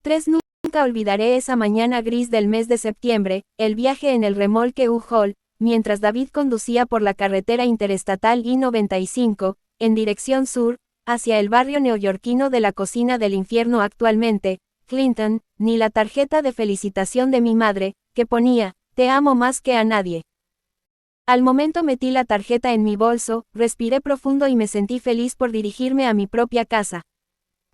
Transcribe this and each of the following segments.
3. Nunca olvidaré esa mañana gris del mes de septiembre, el viaje en el remolque U-Haul, mientras David conducía por la carretera interestatal I-95, en dirección sur, hacia el barrio neoyorquino de la cocina del infierno actualmente, Clinton, ni la tarjeta de felicitación de mi madre, que ponía, te amo más que a nadie. Al momento metí la tarjeta en mi bolso, respiré profundo y me sentí feliz por dirigirme a mi propia casa.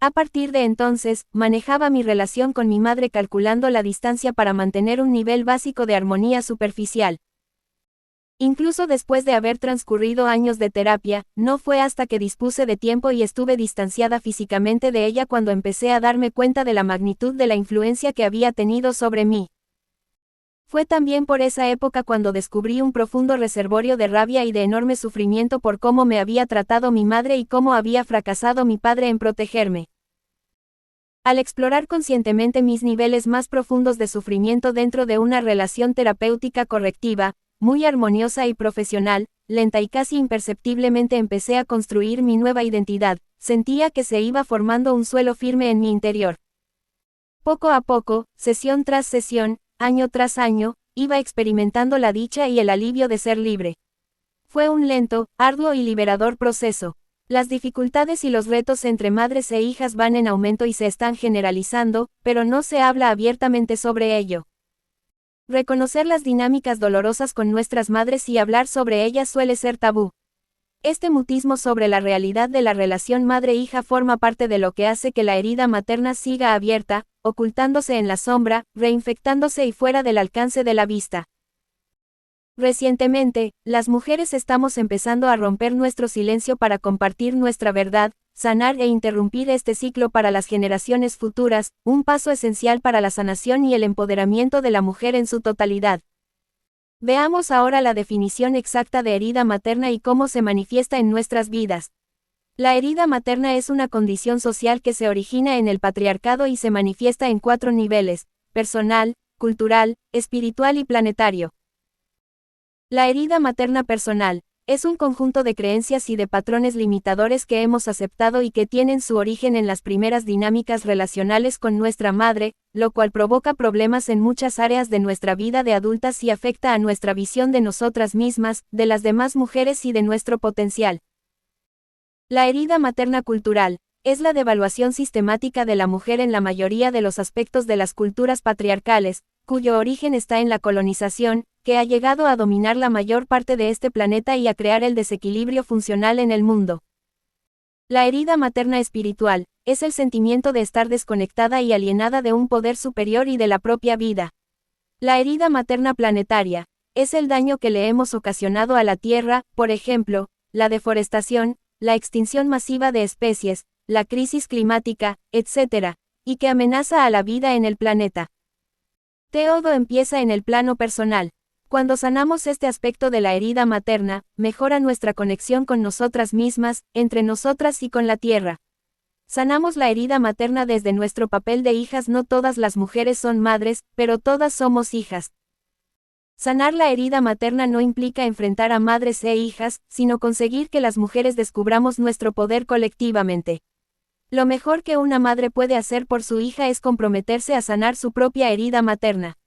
A partir de entonces, manejaba mi relación con mi madre calculando la distancia para mantener un nivel básico de armonía superficial. Incluso después de haber transcurrido años de terapia, no fue hasta que dispuse de tiempo y estuve distanciada físicamente de ella cuando empecé a darme cuenta de la magnitud de la influencia que había tenido sobre mí. Fue también por esa época cuando descubrí un profundo reservorio de rabia y de enorme sufrimiento por cómo me había tratado mi madre y cómo había fracasado mi padre en protegerme. Al explorar conscientemente mis niveles más profundos de sufrimiento dentro de una relación terapéutica correctiva, muy armoniosa y profesional, lenta y casi imperceptiblemente empecé a construir mi nueva identidad, sentía que se iba formando un suelo firme en mi interior. Poco a poco, sesión tras sesión, año tras año, iba experimentando la dicha y el alivio de ser libre. Fue un lento, arduo y liberador proceso. Las dificultades y los retos entre madres e hijas van en aumento y se están generalizando, pero no se habla abiertamente sobre ello. Reconocer las dinámicas dolorosas con nuestras madres y hablar sobre ellas suele ser tabú. Este mutismo sobre la realidad de la relación madre-hija forma parte de lo que hace que la herida materna siga abierta, ocultándose en la sombra, reinfectándose y fuera del alcance de la vista. Recientemente, las mujeres estamos empezando a romper nuestro silencio para compartir nuestra verdad, sanar e interrumpir este ciclo para las generaciones futuras, un paso esencial para la sanación y el empoderamiento de la mujer en su totalidad. Veamos ahora la definición exacta de herida materna y cómo se manifiesta en nuestras vidas. La herida materna es una condición social que se origina en el patriarcado y se manifiesta en 4 niveles: personal, cultural, espiritual y planetario. La herida materna personal es un conjunto de creencias y de patrones limitadores que hemos aceptado y que tienen su origen en las primeras dinámicas relacionales con nuestra madre, lo cual provoca problemas en muchas áreas de nuestra vida de adultas y afecta a nuestra visión de nosotras mismas, de las demás mujeres y de nuestro potencial. La herida materna cultural es la devaluación sistemática de la mujer en la mayoría de los aspectos de las culturas patriarcales, cuyo origen está en la colonización, que ha llegado a dominar la mayor parte de este planeta y a crear el desequilibrio funcional en el mundo. La herida materna espiritual es el sentimiento de estar desconectada y alienada de un poder superior y de la propia vida. La herida materna planetaria es el daño que le hemos ocasionado a la Tierra, por ejemplo, la deforestación, la extinción masiva de especies, la crisis climática, etc., y que amenaza a la vida en el planeta. Todo empieza en el plano personal. Cuando sanamos este aspecto de la herida materna, mejora nuestra conexión con nosotras mismas, entre nosotras y con la Tierra. Sanamos la herida materna desde nuestro papel de hijas. No todas las mujeres son madres, pero todas somos hijas. Sanar la herida materna no implica enfrentar a madres e hijas, sino conseguir que las mujeres descubramos nuestro poder colectivamente. Lo mejor que una madre puede hacer por su hija es comprometerse a sanar su propia herida materna.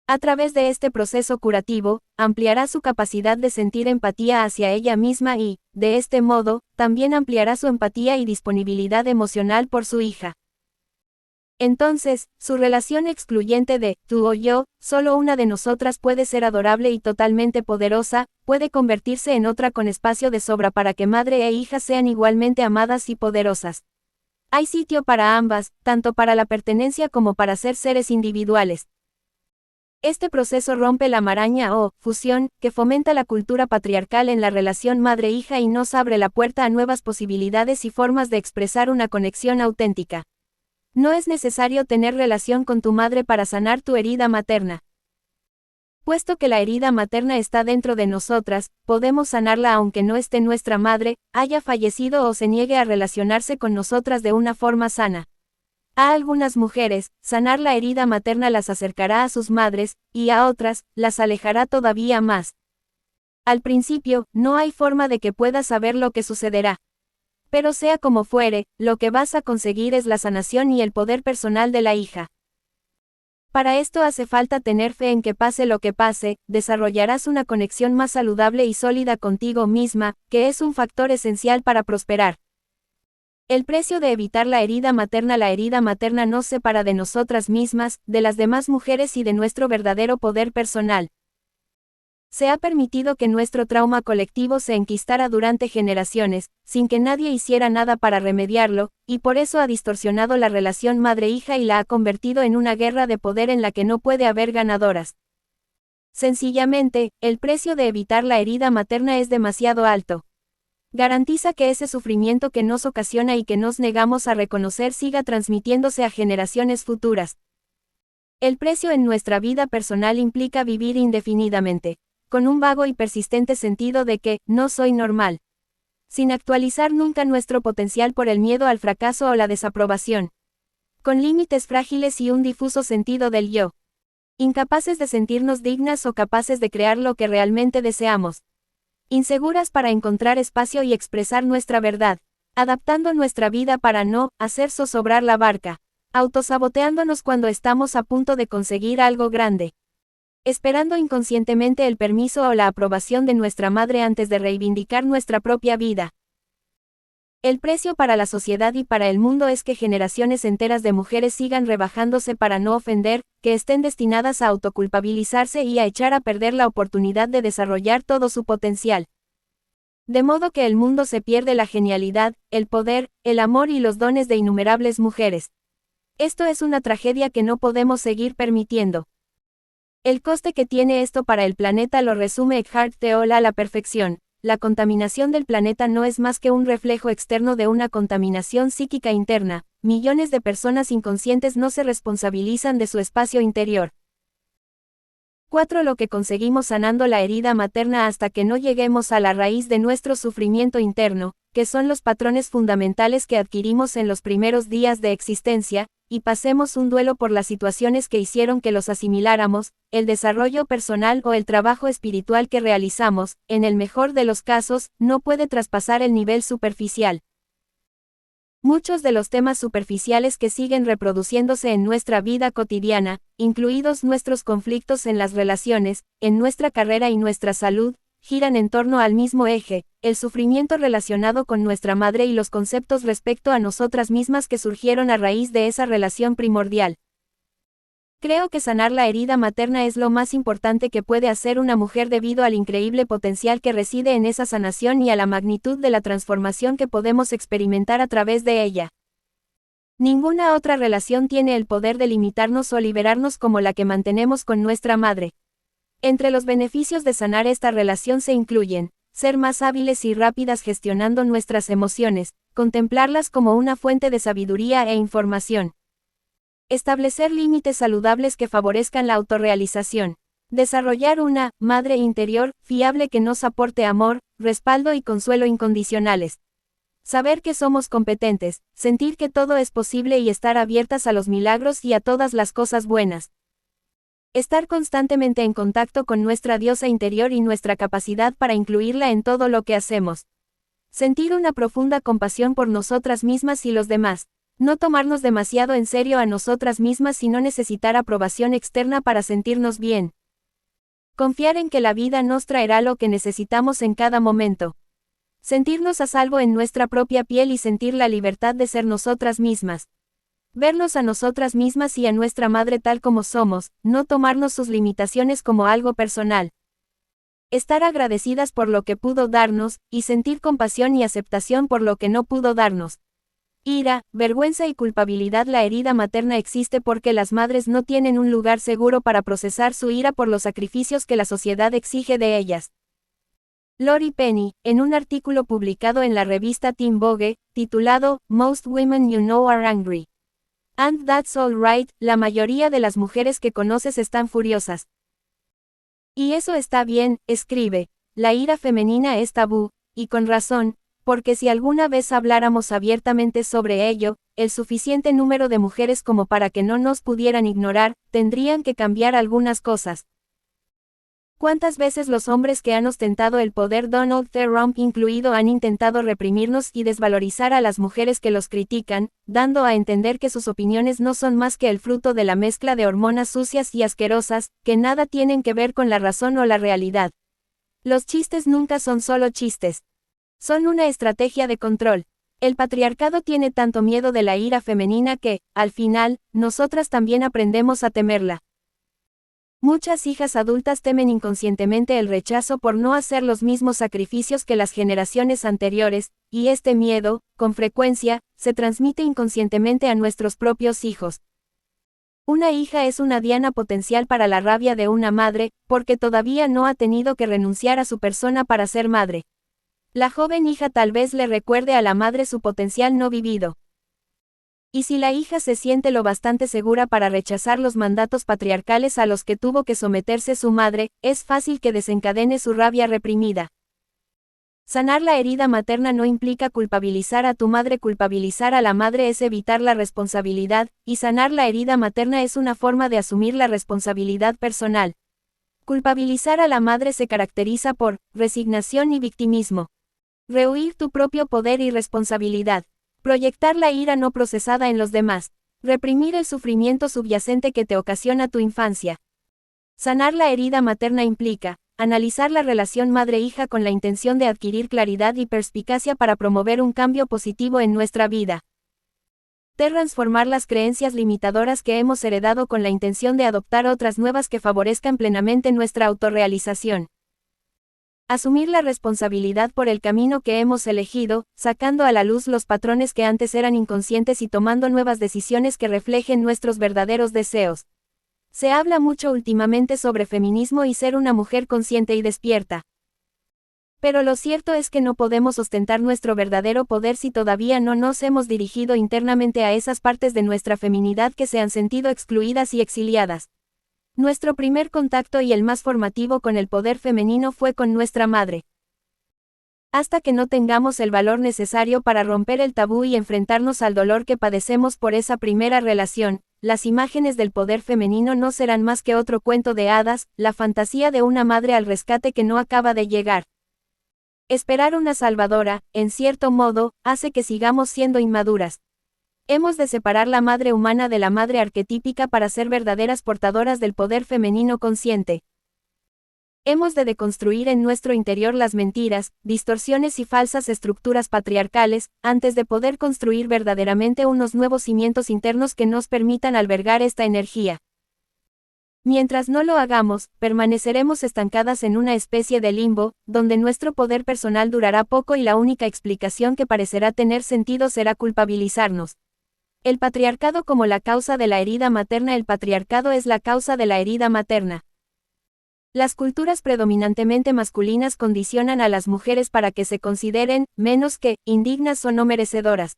A través de este proceso curativo, ampliará su capacidad de sentir empatía hacia ella misma y, de este modo, también ampliará su empatía y disponibilidad emocional por su hija. Entonces, su relación excluyente de tú o yo, solo una de nosotras puede ser adorable y totalmente poderosa, puede convertirse en otra con espacio de sobra para que madre e hija sean igualmente amadas y poderosas. Hay sitio para ambas, tanto para la pertenencia como para ser seres individuales. Este proceso rompe la maraña o fusión que fomenta la cultura patriarcal en la relación madre-hija y nos abre la puerta a nuevas posibilidades y formas de expresar una conexión auténtica. No es necesario tener relación con tu madre para sanar tu herida materna. Puesto que la herida materna está dentro de nosotras, podemos sanarla aunque no esté nuestra madre, haya fallecido o se niegue a relacionarse con nosotras de una forma sana. A algunas mujeres, sanar la herida materna las acercará a sus madres, y a otras, las alejará todavía más. Al principio, no hay forma de que puedas saber lo que sucederá. Pero sea como fuere, lo que vas a conseguir es la sanación y el poder personal de la hija. Para esto hace falta tener fe en que pase lo que pase, desarrollarás una conexión más saludable y sólida contigo misma, que es un factor esencial para prosperar. El precio de evitar la herida materna nos separa de nosotras mismas, de las demás mujeres y de nuestro verdadero poder personal. Se ha permitido que nuestro trauma colectivo se enquistara durante generaciones, sin que nadie hiciera nada para remediarlo, y por eso ha distorsionado la relación madre-hija y la ha convertido en una guerra de poder en la que no puede haber ganadoras. Sencillamente, el precio de evitar la herida materna es demasiado alto. Garantiza que ese sufrimiento que nos ocasiona y que nos negamos a reconocer siga transmitiéndose a generaciones futuras. El precio en nuestra vida personal implica vivir indefinidamente, con un vago y persistente sentido de que, no soy normal. Sin actualizar nunca nuestro potencial por el miedo al fracaso o la desaprobación. Con límites frágiles y un difuso sentido del yo. Incapaces de sentirnos dignas o capaces de crear lo que realmente deseamos. Inseguras para encontrar espacio y expresar nuestra verdad. Adaptando nuestra vida para no hacer zozobrar la barca. Autosaboteándonos cuando estamos a punto de conseguir algo grande. Esperando inconscientemente el permiso o la aprobación de nuestra madre antes de reivindicar nuestra propia vida. El precio para la sociedad y para el mundo es que generaciones enteras de mujeres sigan rebajándose para no ofender, que estén destinadas a autoculpabilizarse y a echar a perder la oportunidad de desarrollar todo su potencial. De modo que el mundo se pierde la genialidad, el poder, el amor y los dones de innumerables mujeres. Esto es una tragedia que no podemos seguir permitiendo. El coste que tiene esto para el planeta lo resume Eckhart Tolle a la perfección. La contaminación del planeta no es más que un reflejo externo de una contaminación psíquica interna. Millones de personas inconscientes no se responsabilizan de su espacio interior. 4. Lo que conseguimos sanando la herida materna hasta que no lleguemos a la raíz de nuestro sufrimiento interno, que son los patrones fundamentales que adquirimos en los primeros días de existencia, y pasemos un duelo por las situaciones que hicieron que los asimiláramos, el desarrollo personal o el trabajo espiritual que realizamos, en el mejor de los casos, no puede traspasar el nivel superficial. Muchos de los temas superficiales que siguen reproduciéndose en nuestra vida cotidiana, incluidos nuestros conflictos en las relaciones, en nuestra carrera y nuestra salud, giran en torno al mismo eje, el sufrimiento relacionado con nuestra madre y los conceptos respecto a nosotras mismas que surgieron a raíz de esa relación primordial. Creo que sanar la herida materna es lo más importante que puede hacer una mujer debido al increíble potencial que reside en esa sanación y a la magnitud de la transformación que podemos experimentar a través de ella. Ninguna otra relación tiene el poder de limitarnos o liberarnos como la que mantenemos con nuestra madre. Entre los beneficios de sanar esta relación se incluyen, ser más hábiles y rápidas gestionando nuestras emociones, contemplarlas como una fuente de sabiduría e información. Establecer límites saludables que favorezcan la autorrealización. Desarrollar una madre interior fiable que nos aporte amor, respaldo y consuelo incondicionales. Saber que somos competentes, sentir que todo es posible y estar abiertas a los milagros y a todas las cosas buenas. Estar constantemente en contacto con nuestra diosa interior y nuestra capacidad para incluirla en todo lo que hacemos. Sentir una profunda compasión por nosotras mismas y los demás. No tomarnos demasiado en serio a nosotras mismas y no necesitar aprobación externa para sentirnos bien. Confiar en que la vida nos traerá lo que necesitamos en cada momento. Sentirnos a salvo en nuestra propia piel y sentir la libertad de ser nosotras mismas. Vernos a nosotras mismas y a nuestra madre tal como somos, no tomarnos sus limitaciones como algo personal. Estar agradecidas por lo que pudo darnos, y sentir compasión y aceptación por lo que no pudo darnos. Ira, vergüenza y culpabilidad. La herida materna existe porque las madres no tienen un lugar seguro para procesar su ira por los sacrificios que la sociedad exige de ellas. Lori Penny, en un artículo publicado en la revista Teen Vogue, titulado Most Women You Know Are Angry. And that's all right, la mayoría de las mujeres que conoces están furiosas. Y eso está bien, escribe, la ira femenina es tabú, y con razón, porque si alguna vez habláramos abiertamente sobre ello, el suficiente número de mujeres como para que no nos pudieran ignorar, tendrían que cambiar algunas cosas. ¿Cuántas veces los hombres que han ostentado el poder, Donald Trump incluido, han intentado reprimirnos y desvalorizar a las mujeres que los critican, dando a entender que sus opiniones no son más que el fruto de la mezcla de hormonas sucias y asquerosas, que nada tienen que ver con la razón o la realidad? Los chistes nunca son solo chistes. Son una estrategia de control. El patriarcado tiene tanto miedo de la ira femenina que, al final, nosotras también aprendemos a temerla. Muchas hijas adultas temen inconscientemente el rechazo por no hacer los mismos sacrificios que las generaciones anteriores, y este miedo, con frecuencia, se transmite inconscientemente a nuestros propios hijos. Una hija es una diana potencial para la rabia de una madre, porque todavía no ha tenido que renunciar a su persona para ser madre. La joven hija tal vez le recuerde a la madre su potencial no vivido. Y si la hija se siente lo bastante segura para rechazar los mandatos patriarcales a los que tuvo que someterse su madre, es fácil que desencadene su rabia reprimida. Sanar la herida materna no implica culpabilizar a tu madre. Culpabilizar a la madre es evitar la responsabilidad, y sanar la herida materna es una forma de asumir la responsabilidad personal. Culpabilizar a la madre se caracteriza por resignación y victimismo. Rehuir tu propio poder y responsabilidad. Proyectar la ira no procesada en los demás. Reprimir el sufrimiento subyacente que te ocasiona tu infancia. Sanar la herida materna implica analizar la relación madre-hija con la intención de adquirir claridad y perspicacia para promover un cambio positivo en nuestra vida. Transformar las creencias limitadoras que hemos heredado con la intención de adoptar otras nuevas que favorezcan plenamente nuestra autorrealización. Asumir la responsabilidad por el camino que hemos elegido, sacando a la luz los patrones que antes eran inconscientes y tomando nuevas decisiones que reflejen nuestros verdaderos deseos. Se habla mucho últimamente sobre feminismo y ser una mujer consciente y despierta. Pero lo cierto es que no podemos ostentar nuestro verdadero poder si todavía no nos hemos dirigido internamente a esas partes de nuestra feminidad que se han sentido excluidas y exiliadas. Nuestro primer contacto y el más formativo con el poder femenino fue con nuestra madre. Hasta que no tengamos el valor necesario para romper el tabú y enfrentarnos al dolor que padecemos por esa primera relación, las imágenes del poder femenino no serán más que otro cuento de hadas, la fantasía de una madre al rescate que no acaba de llegar. Esperar una salvadora, en cierto modo, hace que sigamos siendo inmaduras. Hemos de separar la madre humana de la madre arquetípica para ser verdaderas portadoras del poder femenino consciente. Hemos de deconstruir en nuestro interior las mentiras, distorsiones y falsas estructuras patriarcales, antes de poder construir verdaderamente unos nuevos cimientos internos que nos permitan albergar esta energía. Mientras no lo hagamos, permaneceremos estancadas en una especie de limbo, donde nuestro poder personal durará poco y la única explicación que parecerá tener sentido será culpabilizarnos. El patriarcado como la causa de la herida materna. El patriarcado es la causa de la herida materna. Las culturas predominantemente masculinas condicionan a las mujeres para que se consideren, menos que, indignas o no merecedoras.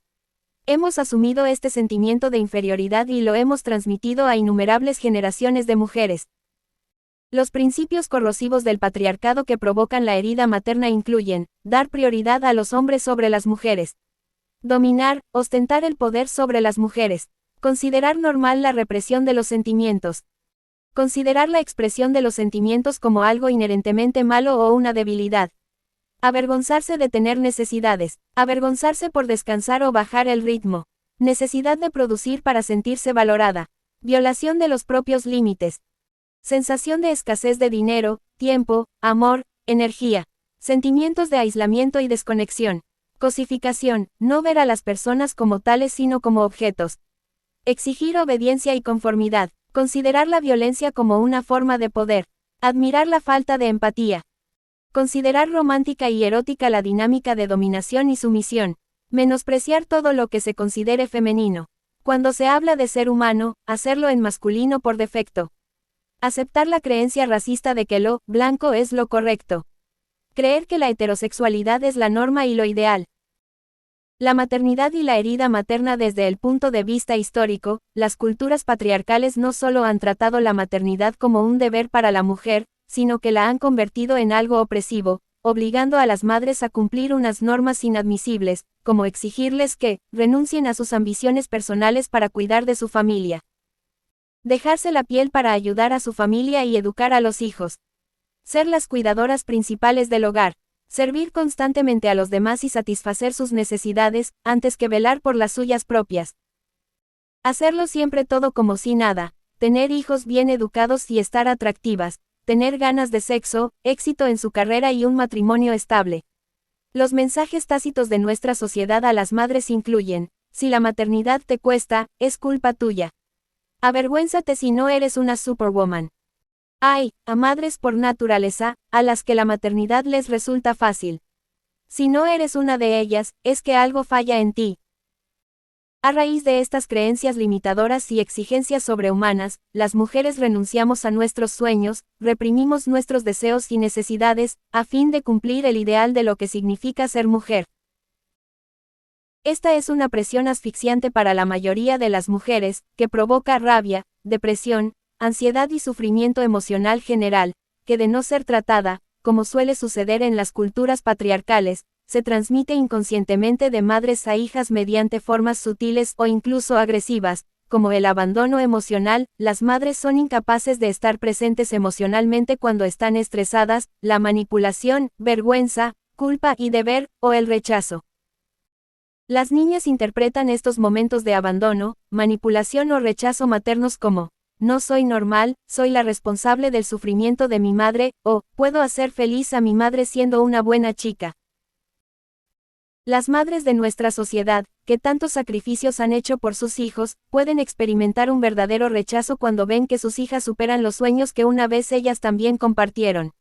Hemos asumido este sentimiento de inferioridad y lo hemos transmitido a innumerables generaciones de mujeres. Los principios corrosivos del patriarcado que provocan la herida materna incluyen, dar prioridad a los hombres sobre las mujeres. Dominar, ostentar el poder sobre las mujeres. Considerar normal la represión de los sentimientos. Considerar la expresión de los sentimientos como algo inherentemente malo o una debilidad. Avergonzarse de tener necesidades. Avergonzarse por descansar o bajar el ritmo. Necesidad de producir para sentirse valorada. Violación de los propios límites. Sensación de escasez de dinero, tiempo, amor, energía. Sentimientos de aislamiento y desconexión. Cosificación, no ver a las personas como tales sino como objetos. Exigir obediencia y conformidad. Considerar la violencia como una forma de poder. Admirar la falta de empatía. Considerar romántica y erótica la dinámica de dominación y sumisión. Menospreciar todo lo que se considere femenino. Cuando se habla de ser humano, hacerlo en masculino por defecto. Aceptar la creencia racista de que lo blanco es lo correcto. Creer que la heterosexualidad es la norma y lo ideal. La maternidad y la herida materna. Desde el punto de vista histórico, las culturas patriarcales no solo han tratado la maternidad como un deber para la mujer, sino que la han convertido en algo opresivo, obligando a las madres a cumplir unas normas inadmisibles, como exigirles que renuncien a sus ambiciones personales para cuidar de su familia. Dejarse la piel para ayudar a su familia y educar a los hijos. Ser las cuidadoras principales del hogar. Servir constantemente a los demás y satisfacer sus necesidades, antes que velar por las suyas propias. Hacerlo siempre todo como si nada. Tener hijos bien educados y estar atractivas. Tener ganas de sexo, éxito en su carrera y un matrimonio estable. Los mensajes tácitos de nuestra sociedad a las madres incluyen: si la maternidad te cuesta, es culpa tuya. Avergüénzate si no eres una superwoman. Hay, a madres por naturaleza, a las que la maternidad les resulta fácil. Si no eres una de ellas, es que algo falla en ti. A raíz de estas creencias limitadoras y exigencias sobrehumanas, las mujeres renunciamos a nuestros sueños, reprimimos nuestros deseos y necesidades, a fin de cumplir el ideal de lo que significa ser mujer. Esta es una presión asfixiante para la mayoría de las mujeres, que provoca rabia, depresión, ansiedad y sufrimiento emocional general, que de no ser tratada, como suele suceder en las culturas patriarcales, se transmite inconscientemente de madres a hijas mediante formas sutiles o incluso agresivas, como el abandono emocional. Las madres son incapaces de estar presentes emocionalmente cuando están estresadas, la manipulación, vergüenza, culpa y deber, o el rechazo. Las niñas interpretan estos momentos de abandono, manipulación o rechazo maternos como: no soy normal, soy la responsable del sufrimiento de mi madre, o puedo hacer feliz a mi madre siendo una buena chica. Las madres de nuestra sociedad, que tantos sacrificios han hecho por sus hijos, pueden experimentar un verdadero rechazo cuando ven que sus hijas superan los sueños que una vez ellas también compartieron.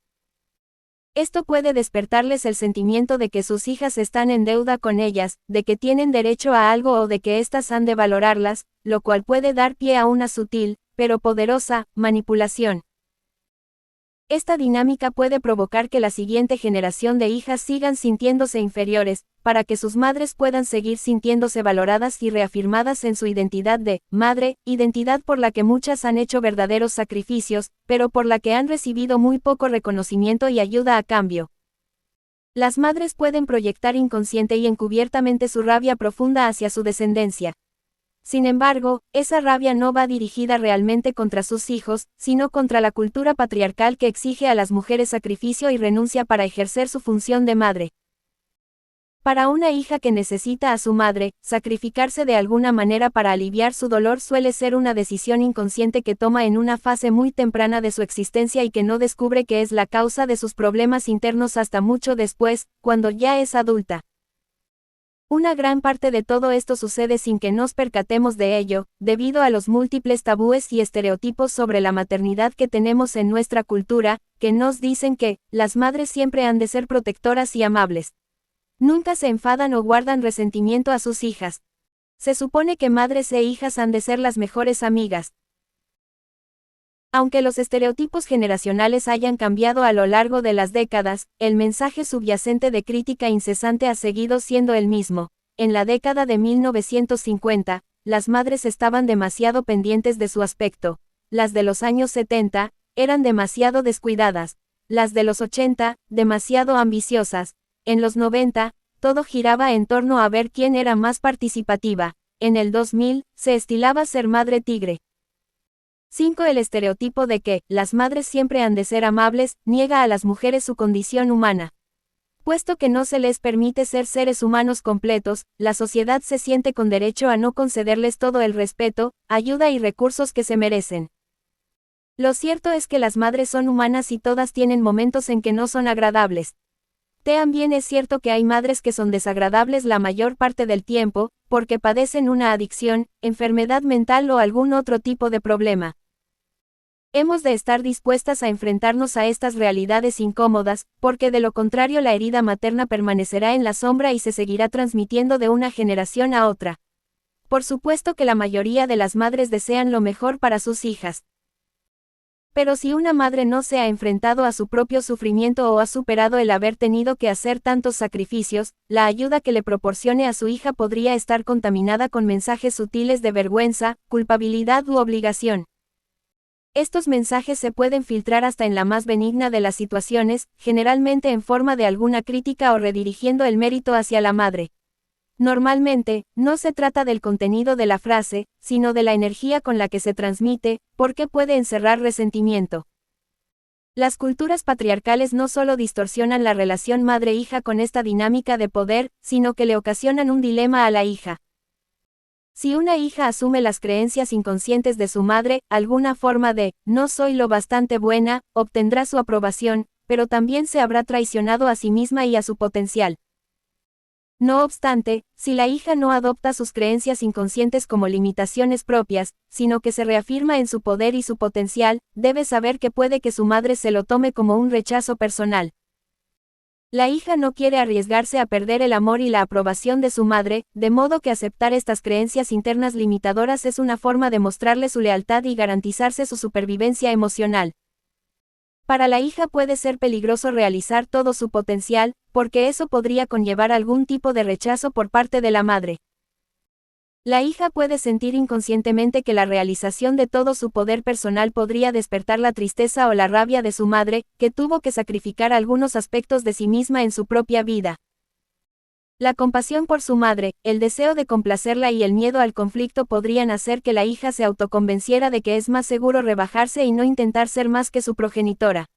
Esto puede despertarles el sentimiento de que sus hijas están en deuda con ellas, de que tienen derecho a algo o de que éstas han de valorarlas, lo cual puede dar pie a una sutil, pero poderosa, manipulación. Esta dinámica puede provocar que la siguiente generación de hijas sigan sintiéndose inferiores, para que sus madres puedan seguir sintiéndose valoradas y reafirmadas en su identidad de madre, identidad por la que muchas han hecho verdaderos sacrificios, pero por la que han recibido muy poco reconocimiento y ayuda a cambio. Las madres pueden proyectar inconsciente y encubiertamente su rabia profunda hacia su descendencia. Sin embargo, esa rabia no va dirigida realmente contra sus hijos, sino contra la cultura patriarcal que exige a las mujeres sacrificio y renuncia para ejercer su función de madre. Para una hija que necesita a su madre, sacrificarse de alguna manera para aliviar su dolor suele ser una decisión inconsciente que toma en una fase muy temprana de su existencia y que no descubre que es la causa de sus problemas internos hasta mucho después, cuando ya es adulta. Una gran parte de todo esto sucede sin que nos percatemos de ello, debido a los múltiples tabúes y estereotipos sobre la maternidad que tenemos en nuestra cultura, que nos dicen que las madres siempre han de ser protectoras y amables. Nunca se enfadan o guardan resentimiento a sus hijas. Se supone que madres e hijas han de ser las mejores amigas. Aunque los estereotipos generacionales hayan cambiado a lo largo de las décadas, el mensaje subyacente de crítica incesante ha seguido siendo el mismo. En la década de 1950, las madres estaban demasiado pendientes de su aspecto. Las de los años 70, eran demasiado descuidadas. Las de los 80, demasiado ambiciosas. En los 90, todo giraba en torno a ver quién era más participativa. En el 2000, se estilaba ser madre tigre. 5. El estereotipo de que las madres siempre han de ser amables, niega a las mujeres su condición humana. Puesto que no se les permite ser seres humanos completos, la sociedad se siente con derecho a no concederles todo el respeto, ayuda y recursos que se merecen. Lo cierto es que las madres son humanas y todas tienen momentos en que no son agradables. También es cierto que hay madres que son desagradables la mayor parte del tiempo, porque padecen una adicción, enfermedad mental o algún otro tipo de problema. Hemos de estar dispuestas a enfrentarnos a estas realidades incómodas, porque de lo contrario la herida materna permanecerá en la sombra y se seguirá transmitiendo de una generación a otra. Por supuesto que la mayoría de las madres desean lo mejor para sus hijas. Pero si una madre no se ha enfrentado a su propio sufrimiento o ha superado el haber tenido que hacer tantos sacrificios, la ayuda que le proporcione a su hija podría estar contaminada con mensajes sutiles de vergüenza, culpabilidad u obligación. Estos mensajes se pueden filtrar hasta en la más benigna de las situaciones, generalmente en forma de alguna crítica o redirigiendo el mérito hacia la madre. Normalmente, no se trata del contenido de la frase, sino de la energía con la que se transmite, porque puede encerrar resentimiento. Las culturas patriarcales no solo distorsionan la relación madre-hija con esta dinámica de poder, sino que le ocasionan un dilema a la hija. Si una hija asume las creencias inconscientes de su madre, alguna forma de, no soy lo bastante buena, obtendrá su aprobación, pero también se habrá traicionado a sí misma y a su potencial. No obstante, si la hija no adopta sus creencias inconscientes como limitaciones propias, sino que se reafirma en su poder y su potencial, debe saber que puede que su madre se lo tome como un rechazo personal. La hija no quiere arriesgarse a perder el amor y la aprobación de su madre, de modo que aceptar estas creencias internas limitadoras es una forma de mostrarle su lealtad y garantizarse su supervivencia emocional. Para la hija puede ser peligroso realizar todo su potencial, porque eso podría conllevar algún tipo de rechazo por parte de la madre. La hija puede sentir inconscientemente que la realización de todo su poder personal podría despertar la tristeza o la rabia de su madre, que tuvo que sacrificar algunos aspectos de sí misma en su propia vida. La compasión por su madre, el deseo de complacerla y el miedo al conflicto podrían hacer que la hija se autoconvenciera de que es más seguro rebajarse y no intentar ser más que su progenitora.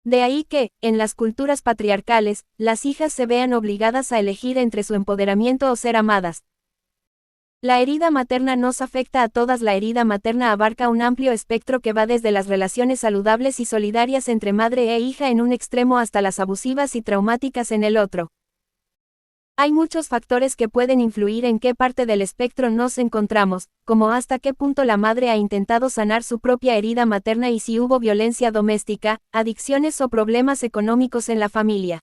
De ahí que, en las culturas patriarcales, las hijas se vean obligadas a elegir entre su empoderamiento o ser amadas. La herida materna nos afecta a todas. La herida materna abarca un amplio espectro que va desde las relaciones saludables y solidarias entre madre e hija en un extremo hasta las abusivas y traumáticas en el otro. Hay muchos factores que pueden influir en qué parte del espectro nos encontramos, como hasta qué punto la madre ha intentado sanar su propia herida materna y si hubo violencia doméstica, adicciones o problemas económicos en la familia.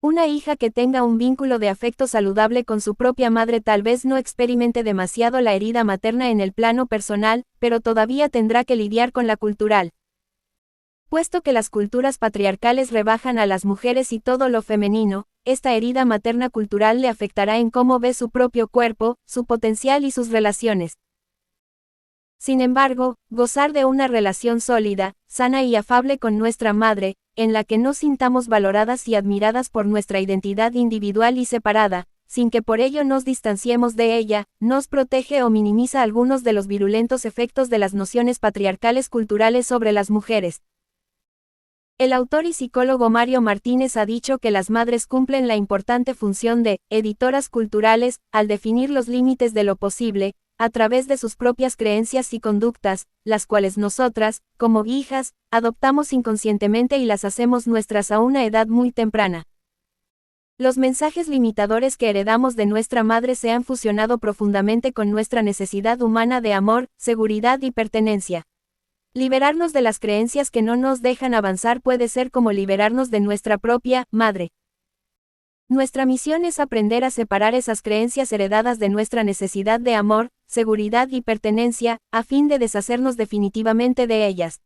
Una hija que tenga un vínculo de afecto saludable con su propia madre tal vez no experimente demasiado la herida materna en el plano personal, pero todavía tendrá que lidiar con la cultural. Puesto que las culturas patriarcales rebajan a las mujeres y todo lo femenino, esta herida materna cultural le afectará en cómo ve su propio cuerpo, su potencial y sus relaciones. Sin embargo, gozar de una relación sólida, sana y afable con nuestra madre, en la que nos sintamos valoradas y admiradas por nuestra identidad individual y separada, sin que por ello nos distanciemos de ella, nos protege o minimiza algunos de los virulentos efectos de las nociones patriarcales culturales sobre las mujeres. El autor y psicólogo Mario Martínez ha dicho que las madres cumplen la importante función de editoras culturales, al definir los límites de lo posible, a través de sus propias creencias y conductas, las cuales nosotras, como hijas, adoptamos inconscientemente y las hacemos nuestras a una edad muy temprana. Los mensajes limitadores que heredamos de nuestra madre se han fusionado profundamente con nuestra necesidad humana de amor, seguridad y pertenencia. Liberarnos de las creencias que no nos dejan avanzar puede ser como liberarnos de nuestra propia madre. Nuestra misión es aprender a separar esas creencias heredadas de nuestra necesidad de amor, seguridad y pertenencia, a fin de deshacernos definitivamente de ellas.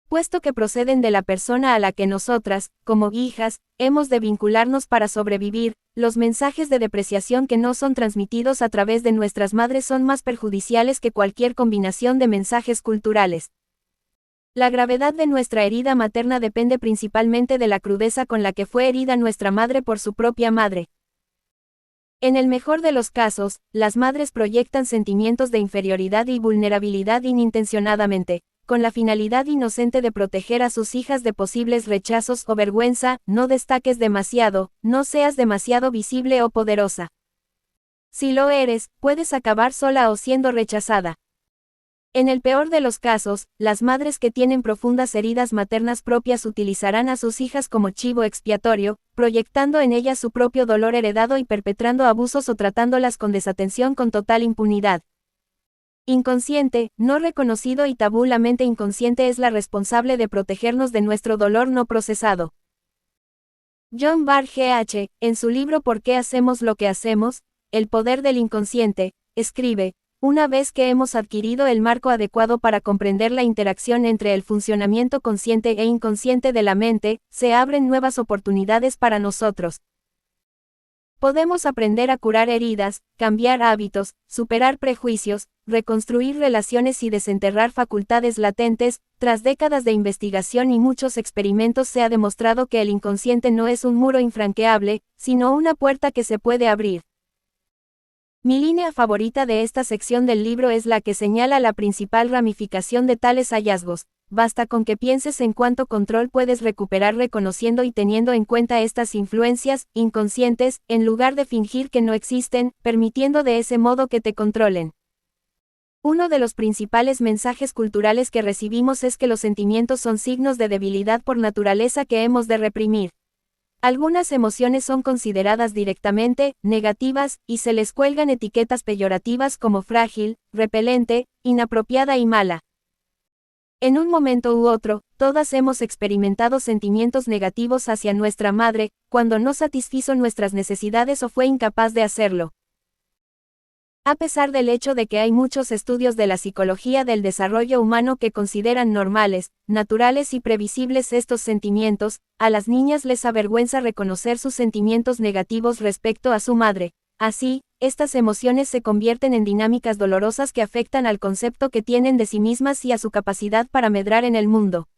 Puesto que proceden de la persona a la que nosotras, como hijas, hemos de vincularnos para sobrevivir, los mensajes de depreciación que no son transmitidos a través de nuestras madres son más perjudiciales que cualquier combinación de mensajes culturales. La gravedad de nuestra herida materna depende principalmente de la crudeza con la que fue herida nuestra madre por su propia madre. En el mejor de los casos, las madres proyectan sentimientos de inferioridad y vulnerabilidad inintencionadamente, con la finalidad inocente de proteger a sus hijas de posibles rechazos o vergüenza. No destaques demasiado, no seas demasiado visible o poderosa. Si lo eres, puedes acabar sola o siendo rechazada. En el peor de los casos, las madres que tienen profundas heridas maternas propias utilizarán a sus hijas como chivo expiatorio, proyectando en ellas su propio dolor heredado y perpetrando abusos o tratándolas con desatención con total impunidad. Inconsciente, no reconocido y tabú. La mente inconsciente es la responsable de protegernos de nuestro dolor no procesado. John Barr G.H., en su libro ¿Por qué hacemos lo que hacemos? El poder del inconsciente, escribe: una vez que hemos adquirido el marco adecuado para comprender la interacción entre el funcionamiento consciente e inconsciente de la mente, se abren nuevas oportunidades para nosotros. Podemos aprender a curar heridas, cambiar hábitos, superar prejuicios, reconstruir relaciones y desenterrar facultades latentes. Tras décadas de investigación y muchos experimentos se ha demostrado que el inconsciente no es un muro infranqueable, sino una puerta que se puede abrir. Mi línea favorita de esta sección del libro es la que señala la principal ramificación de tales hallazgos. basta con que pienses en cuánto control puedes recuperar reconociendo y teniendo en cuenta estas influencias inconscientes, en lugar de fingir que no existen, permitiendo de ese modo que te controlen. Uno de los principales mensajes culturales que recibimos es que los sentimientos son signos de debilidad por naturaleza que hemos de reprimir. Algunas emociones son consideradas directamente negativas, y se les cuelgan etiquetas peyorativas como frágil, repelente, inapropiada y mala. En un momento u otro, todas hemos experimentado sentimientos negativos hacia nuestra madre, cuando no satisfizo nuestras necesidades o fue incapaz de hacerlo. A pesar del hecho de que hay muchos estudios de la psicología del desarrollo humano que consideran normales, naturales y previsibles estos sentimientos, a las niñas les avergüenza reconocer sus sentimientos negativos respecto a su madre. Así, estas emociones se convierten en dinámicas dolorosas que afectan al concepto que tienen de sí mismas y a su capacidad para medrar en el mundo.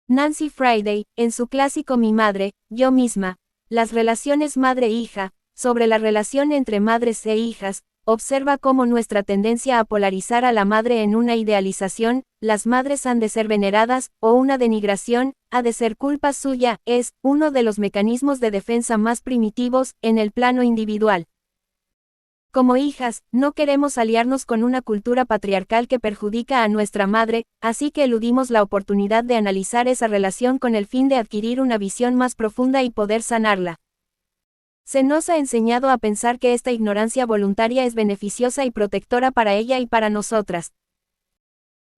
Nancy Friday, en su clásico Mi madre, yo misma, las relaciones madre-hija, sobre la relación entre madres e hijas, observa cómo nuestra tendencia a polarizar a la madre en una idealización, las madres han de ser veneradas, o una denigración, ha de ser culpa suya, es uno de los mecanismos de defensa más primitivos, en el plano individual. Como hijas, no queremos aliarnos con una cultura patriarcal que perjudica a nuestra madre, así que eludimos la oportunidad de analizar esa relación con el fin de adquirir una visión más profunda y poder sanarla. Se nos ha enseñado a pensar que esta ignorancia voluntaria es beneficiosa y protectora para ella y para nosotras.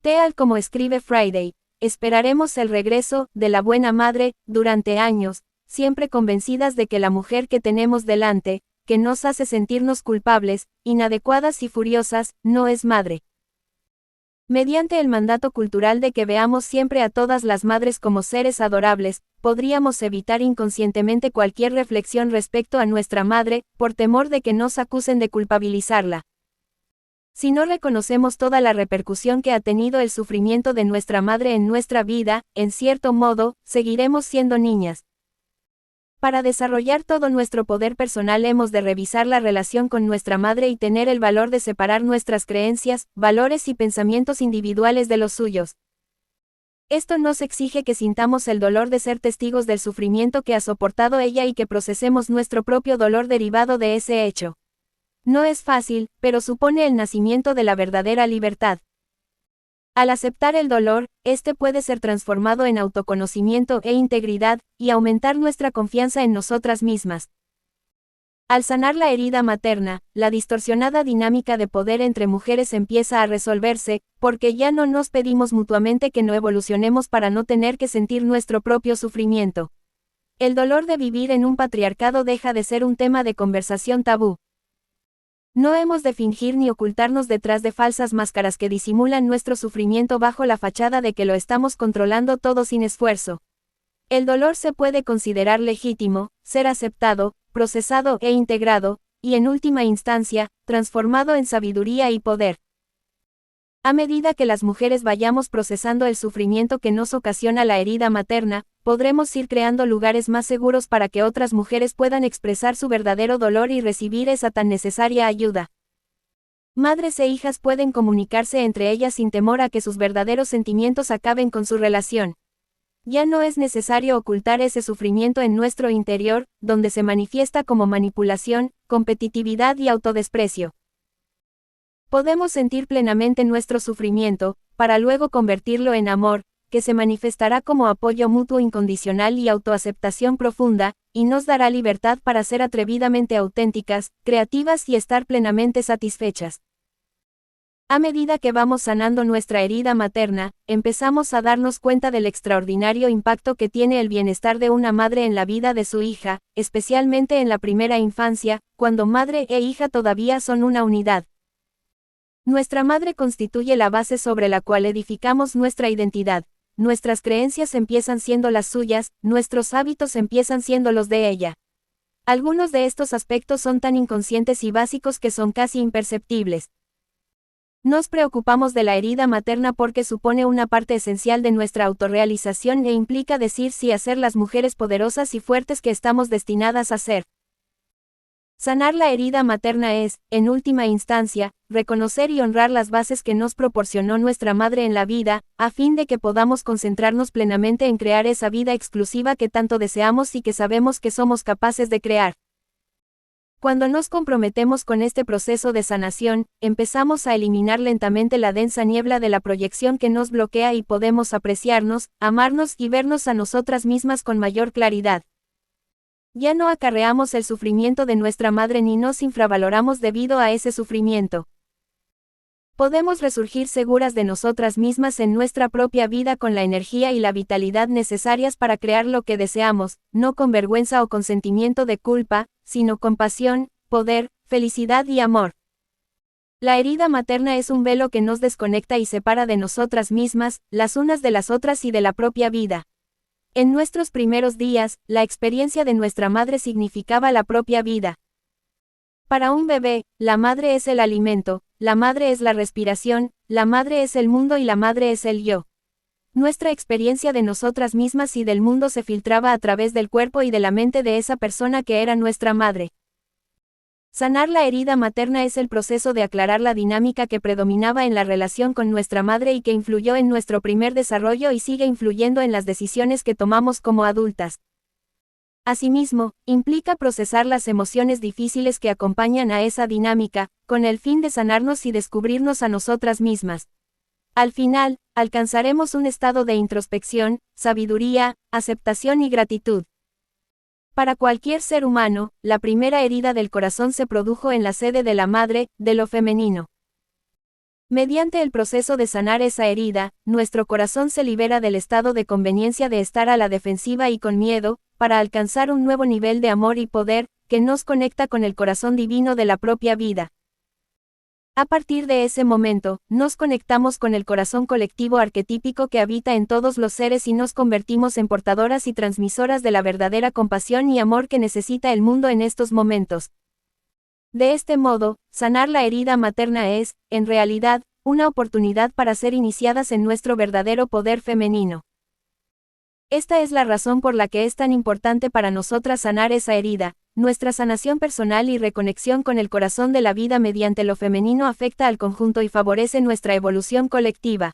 Tal como escribe Friday, esperaremos el regreso de la buena madre durante años, siempre convencidas de que la mujer que tenemos delante, que nos hace sentirnos culpables, inadecuadas y furiosas, no es madre. Mediante el mandato cultural de que veamos siempre a todas las madres como seres adorables, podríamos evitar inconscientemente cualquier reflexión respecto a nuestra madre, por temor de que nos acusen de culpabilizarla. Si no reconocemos toda la repercusión que ha tenido el sufrimiento de nuestra madre en nuestra vida, en cierto modo, seguiremos siendo niñas. Para desarrollar todo nuestro poder personal hemos de revisar la relación con nuestra madre y tener el valor de separar nuestras creencias, valores y pensamientos individuales de los suyos. Esto nos exige que sintamos el dolor de ser testigos del sufrimiento que ha soportado ella y que procesemos nuestro propio dolor derivado de ese hecho. No es fácil, pero supone el nacimiento de la verdadera libertad. Al aceptar el dolor, este puede ser transformado en autoconocimiento e integridad, y aumentar nuestra confianza en nosotras mismas. Al sanar la herida materna, la distorsionada dinámica de poder entre mujeres empieza a resolverse, porque ya no nos pedimos mutuamente que no evolucionemos para no tener que sentir nuestro propio sufrimiento. El dolor de vivir en un patriarcado deja de ser un tema de conversación tabú. No hemos de fingir ni ocultarnos detrás de falsas máscaras que disimulan nuestro sufrimiento bajo la fachada de que lo estamos controlando todo sin esfuerzo. El dolor se puede considerar legítimo, ser aceptado, procesado e integrado, y en última instancia, transformado en sabiduría y poder. A medida que las mujeres vayamos procesando el sufrimiento que nos ocasiona la herida materna, podremos ir creando lugares más seguros para que otras mujeres puedan expresar su verdadero dolor y recibir esa tan necesaria ayuda. Madres e hijas pueden comunicarse entre ellas sin temor a que sus verdaderos sentimientos acaben con su relación. Ya no es necesario ocultar ese sufrimiento en nuestro interior, donde se manifiesta como manipulación, competitividad y autodesprecio. Podemos sentir plenamente nuestro sufrimiento, para luego convertirlo en amor, que se manifestará como apoyo mutuo incondicional y autoaceptación profunda, y nos dará libertad para ser atrevidamente auténticas, creativas y estar plenamente satisfechas. A medida que vamos sanando nuestra herida materna, empezamos a darnos cuenta del extraordinario impacto que tiene el bienestar de una madre en la vida de su hija, especialmente en la primera infancia, cuando madre e hija todavía son una unidad. Nuestra madre constituye la base sobre la cual edificamos nuestra identidad. Nuestras creencias empiezan siendo las suyas, nuestros hábitos empiezan siendo los de ella. Algunos de estos aspectos son tan inconscientes y básicos que son casi imperceptibles. Nos preocupamos de la herida materna porque supone una parte esencial de nuestra autorrealización e implica decir sí a ser las mujeres poderosas y fuertes que estamos destinadas a ser. Sanar la herida materna es, en última instancia, reconocer y honrar las bases que nos proporcionó nuestra madre en la vida, a fin de que podamos concentrarnos plenamente en crear esa vida exclusiva que tanto deseamos y que sabemos que somos capaces de crear. Cuando nos comprometemos con este proceso de sanación, empezamos a eliminar lentamente la densa niebla de la proyección que nos bloquea y podemos apreciarnos, amarnos y vernos a nosotras mismas con mayor claridad. Ya no acarreamos el sufrimiento de nuestra madre ni nos infravaloramos debido a ese sufrimiento. Podemos resurgir seguras de nosotras mismas en nuestra propia vida con la energía y la vitalidad necesarias para crear lo que deseamos, no con vergüenza o con sentimiento de culpa, sino con pasión, poder, felicidad y amor. La herida materna es un velo que nos desconecta y separa de nosotras mismas, las unas de las otras y de la propia vida. En nuestros primeros días, la experiencia de nuestra madre significaba la propia vida. Para un bebé, la madre es el alimento, la madre es la respiración, la madre es el mundo y la madre es el yo. Nuestra experiencia de nosotras mismas y del mundo se filtraba a través del cuerpo y de la mente de esa persona que era nuestra madre. Sanar la herida materna es el proceso de aclarar la dinámica que predominaba en la relación con nuestra madre y que influyó en nuestro primer desarrollo y sigue influyendo en las decisiones que tomamos como adultas. Asimismo, implica procesar las emociones difíciles que acompañan a esa dinámica, con el fin de sanarnos y descubrirnos a nosotras mismas. Al final, alcanzaremos un estado de introspección, sabiduría, aceptación y gratitud. Para cualquier ser humano, la primera herida del corazón se produjo en la sede de la madre, de lo femenino. Mediante el proceso de sanar esa herida, nuestro corazón se libera del estado de conveniencia de estar a la defensiva y con miedo, para alcanzar un nuevo nivel de amor y poder, que nos conecta con el corazón divino de la propia vida. A partir de ese momento, nos conectamos con el corazón colectivo arquetípico que habita en todos los seres y nos convertimos en portadoras y transmisoras de la verdadera compasión y amor que necesita el mundo en estos momentos. De este modo, sanar la herida materna es, en realidad, una oportunidad para ser iniciadas en nuestro verdadero poder femenino. Esta es la razón por la que es tan importante para nosotras sanar esa herida. Nuestra sanación personal y reconexión con el corazón de la vida mediante lo femenino afecta al conjunto y favorece nuestra evolución colectiva.